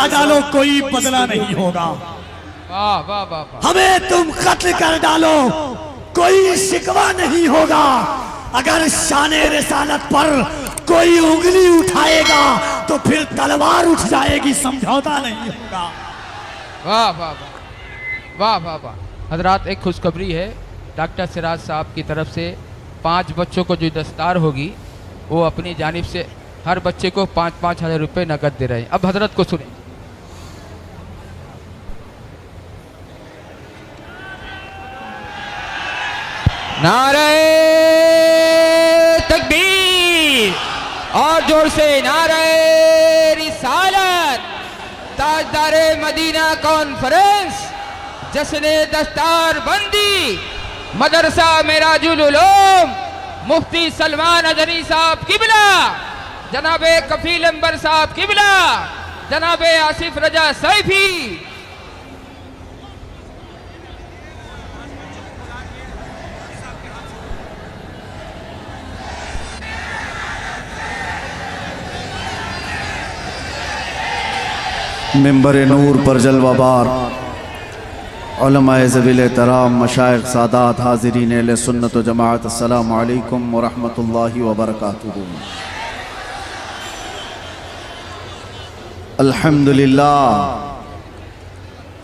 गिरा डालो कोई बदला नहीं होगा, वाह वाह वाह वाह। हमें तुम कत्ल कर डालो कोई शिकवा नहीं होगा, अगर शाने रिसालत पर कोई उंगली उठाएगा तो फिर तलवार उठ जाएगी, समझौता नहीं होगा। वाह वाह वाह वाह वाह वाह। हजरात, एक खुशखबरी है, डॉक्टर सिराज साहब की तरफ से 5 बच्चों को जो दस्तार होगी वो अपनी जानिब से हर बच्चे को 5-5 हज़ार रुपये नकद दे रहे हैं। अब हजरत को सुने। नारे तकबीर और जोर से नारे रिसालत। ताजदारे मदीना कॉन्फ्रेंस, जश्न दस्तार बंदी, मदरसा मेराजुल उलूम, मुफ्ती सलमान अजरी साहब किबला, जनाबे कफील अंबर साहब किबला, जनाबे आसिफ रजा सैफी। मिंबर नूर पर जलवाबार उलमाए ज़वील एहतराम मशाइख सादात हाज़रीन अहले सुन्नत व जमाअत, अस्सलामु अलैकुम व रहमतुल्लाहि व बरकातुहू।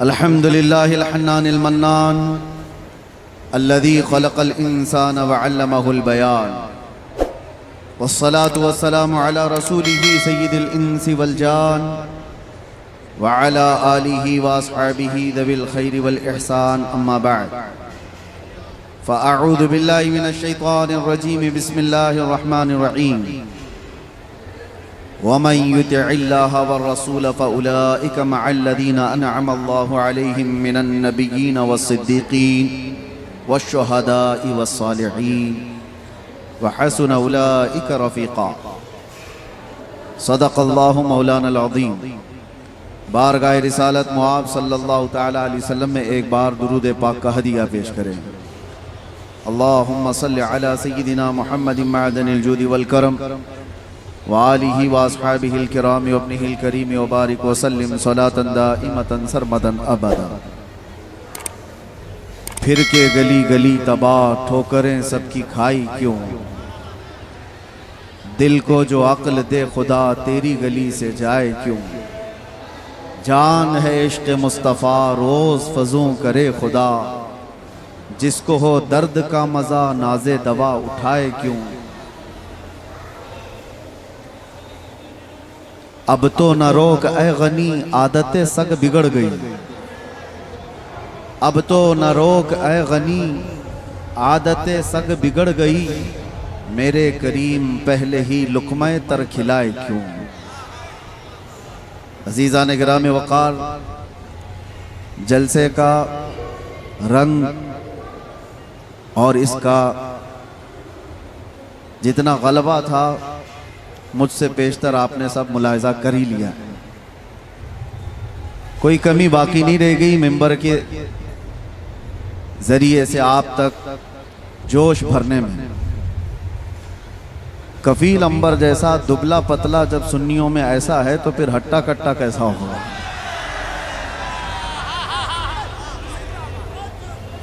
अल्हम्दुलिल्लाहिल हन्नानिल मन्नान अल्लज़ी खलक़ल इंसान व अल्लमहुल बयान, वस्सलातु वस्सलामु अला रसूलिही सय्यिदिल इंसी वल जान वअला आलिही व अस्हाबिही ज़विल खैरि वल इहसान, अम्मा बअद। फ़अऊज़ु बिल्लाहि मिनश शैतानिर रजीम, बिस्मिल्लाहिर रहमानिर रहीम। वमन युतिइल्लाह वर रसूल फ़उलाइका मअल्लज़ीना अनअम अल्लाहु अलैहिम मिनन नबिय्यीन वस्सिद्दीक़ीन वश्शुहदाኢ वस्सालिहीन व हसुन उलाइका रफ़ीक़ा। सदक़ल्लाहु मौलाना अल-अज़ीम। बारगाह रिसालत मुआब सल्लल्लाहु तआला अलैहि वसल्लम में एक बार दुरूद पाक का हदिया पेश करें। अल्लाहुम्मा सल्लि अला सय्यिदिना मुहम्मदिन मअदनिल जूदि वल करम व आलिही व अस्हाबिहिल किराम व इब्निहिल करीम व बारिक व सल्लिम सलातन दाइमतन सरमदन अबदा। फिर के गली गली तबाह, ठोकरें सबकी खाई क्यों, दिल को जो अक्ल दे खुदा तेरी गली से जाए क्यों। जान है इश्क़ मुस्तफ़ा रोज़ फज़ू करे खुदा, जिसको हो दर्द का मज़ा नाज़े दवा उठाए क्यों। अब तो न रोक ऐ गनी आदतें सग बिगड़ गई, अब तो न रोक ऐ गनी आदतें सग बिगड़ गई, मेरे करीम पहले ही लुक़्मे तर खिलाए क्यों। अज़ीज़ान गिराम वक़ार, जलसे का रंग और इसका जितना गलबा था मुझसे पेशतर आपने सब मुलाहिज़ा कर ही लिया। कोई कमी बाकी नहीं रह गई। मिंबर के ज़रिए से आप तक जोश भरने में। कफील अंबर जैसा दुबला पतला जब सुन्नियों में ऐसा है तो फिर हट्टा कट्टा कैसा होगा।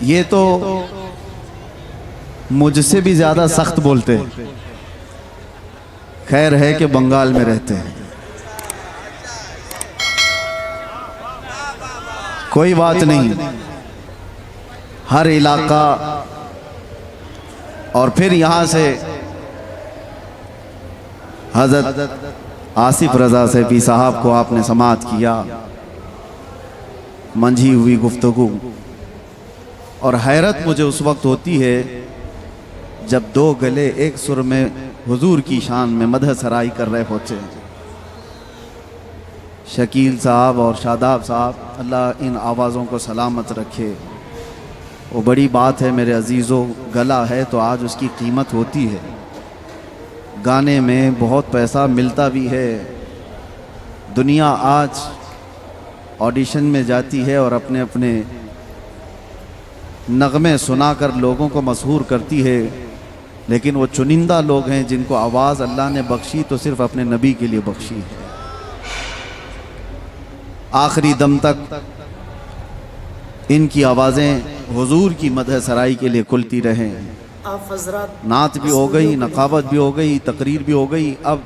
ये तो मुझसे भी ज्यादा सख्त बोलते हैं। खैर है कि बंगाल में रहते हैं, कोई बात नहीं। हर इलाका और फिर यहाँ से हज़रत आसिफ रज़ा सैफी साहब को आपने समाअत किया, मंझी हुई गुफ्तगू। और हैरत मुझे उस वक्त होती है जब दो गले एक सुर में हुजूर की शान में मदह सराई कर रहे होते हैं। शकील साहब और शादाब साहब, अल्लाह इन आवाज़ों को सलामत रखे। वो बड़ी बात है मेरे अजीज़ों, गला है तो आज उसकी कीमत होती है। गाने में बहुत पैसा मिलता भी है। दुनिया आज ऑडिशन में जाती है और अपने अपने नगमे सुनाकर लोगों को मशहूर करती है, लेकिन वो चुनिंदा लोग हैं जिनको आवाज़ अल्लाह ने बख्शी तो सिर्फ अपने नबी के लिए बख्शी है। آخری دم تک ان کی آوازیں حضور کی مدح سرائی کے لیے کھلتی رہیں. آپ حضرات نعت بھی ہو گئی, نقابت بھی ہو گئی, تقریر بھی ہو گئی. اب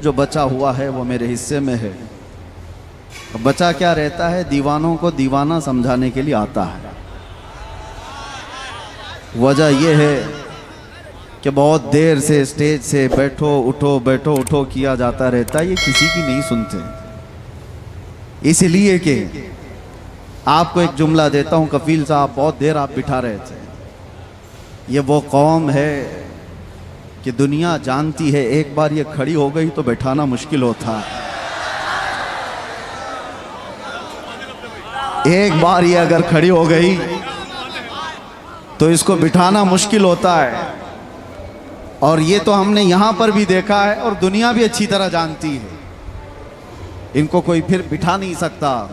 جو بچا ہوا ہے وہ میرے حصے میں ہے. بچا کیا رہتا ہے, دیوانوں کو دیوانہ سمجھانے کے لیے آتا ہے. وجہ یہ ہے کہ بہت دیر سے اسٹیج سے بیٹھو اٹھو بیٹھو اٹھو کیا جاتا رہتا ہے, یہ کسی کی نہیں سنتے. اس لیے کہ آپ کو ایک جملہ دیتا ہوں, کفیل صاحب بہت دیر آپ بٹھا رہے تھے. یہ وہ قوم ہے کہ دنیا جانتی ہے ایک بار یہ کھڑی ہو گئی تو بٹھانا مشکل ہوتا ہے. ایک بار یہ اگر کھڑی ہو گئی تو اس کو بٹھانا مشکل ہوتا ہے. اور یہ تو ہم نے یہاں پر بھی دیکھا ہے اور دنیا بھی اچھی طرح جانتی ہے, ان کو کوئی پھر بٹھا نہیں سکتا.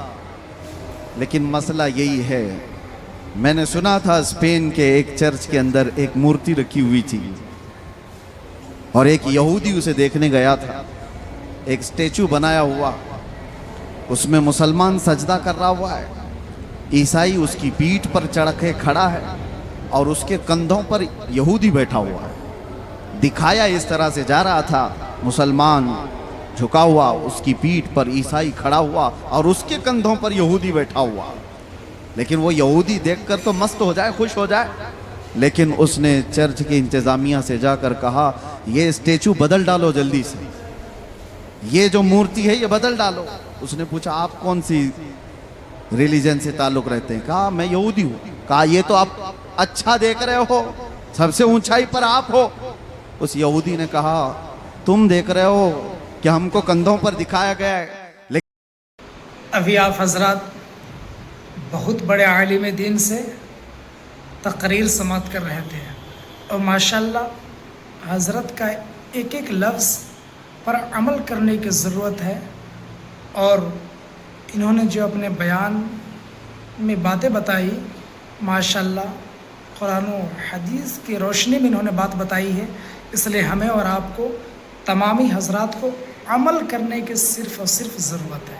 لیکن مسئلہ یہی ہے, میں نے سنا تھا اسپین کے ایک چرچ کے اندر ایک مورتی رکھی ہوئی تھی اور ایک یہودی اسے دیکھنے گیا تھا. ایک اسٹیچو بنایا ہوا, اس میں مسلمان سجدہ کر رہا ہوا ہے, عیسائی اس کی پیٹھ پر چڑھ کے کھڑا ہے اور اس کے کندھوں پر یہودی بیٹھا ہوا ہے. دکھایا اس طرح سے جا رہا تھا, مسلمان جھکا ہوا, اس کی پیٹھ پر عیسائی کھڑا ہوا اور اس کے کندھوں پر یہودی بیٹھا ہوا. لیکن وہ یہودی دیکھ کر تو مست ہو جائے, خوش ہو جائے, لیکن اس نے چرچ کی انتظامیہ سے جا کر کہا یہ اسٹیچو بدل ڈالو جلدی سے, یہ جو مورتی ہے یہ بدل ڈالو. اس نے پوچھا آپ کون سی ریلیجن سے تعلق رہتے ہیں؟ کہا میں یہودی ہوں. کہا یہ تو آپ اچھا دیکھ رہے ہو, سب سے اونچائی پر آپ ہو. اس یہودی نے کہا تم دیکھ رہے ہو کہ ہم کو کندھوں پر دکھایا گیا ہے. ابھی آپ حضرات بہت بڑے عالم دین سے تقریر سماعت کر رہے تھے اور ماشاءاللہ حضرت کا ایک ایک لفظ پر عمل کرنے کی ضرورت ہے. اور انہوں نے جو اپنے بیان میں باتیں بتائی ماشاءاللہ قرآن و حدیث کی روشنی میں انہوں نے بات بتائی ہے. اس لیے ہمیں اور آپ کو تمامی حضرات کو عمل کرنے کی صرف اور صرف ضرورت ہے.